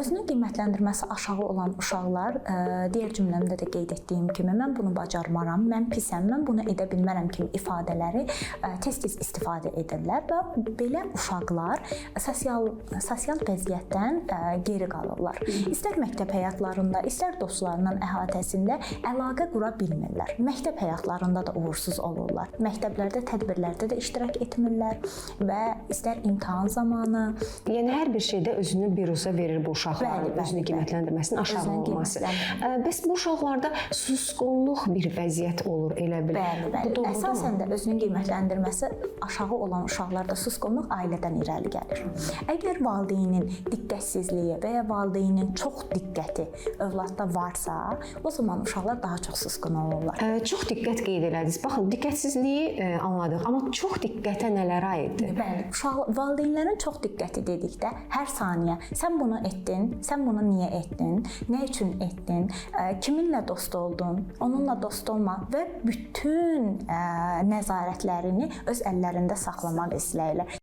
Özünün qiymətləndirməsi aşağı olan uşaqlar, digər cümləmdə də qeyd etdiyim kimi, mən bunu bacarmaram, mən pisəm, mən bunu edə bilmərəm kimi ifadələri tez-tez istifadə edirlər və belə uşaqlar sosial vəziyyətdən geri qalırlar. İstər məktəb həyatlarında, istər dostlarının əhatəsində əlaqə qura bilmirlər. Məktəb həyatlarında da uğursuz olurlar. Məktəblərdə, tədbirlərdə də iştirak etmirlər və istər imtahan zamanı. Yəni hər bir şeydə özünü biruza verir bu uşaqların, özünü qiymətləndirməsinin aşağı olması. Bəs bu uşaqlarda susqunluq bir vəziyyət olur, elə bil. Bəli. Əsasən də özünün qiymətləndirməsi aşağı olan uşaqlarda susqunluq ailədən irəli gəlir. Əgər valideynin diqqətsizliyi və ya valideynin çox diqqəti övladda varsa, o zaman uşaqlar daha çox susqun olurlar. Çox diqqət qeyd elədiniz. Baxın, diqqətsizliyi anladıq, amma çox diqqətə nələr aiddir? Bəli, valideynlərin çox diqqəti dedikdə hər saniyə sən bunu etdin, sən bunu niyə etdin, nə üçün etdin, kiminlə dost oldun, onunla dost olma və bütün nəzarətlərini öz əllərində saxlamaq istəyirlər.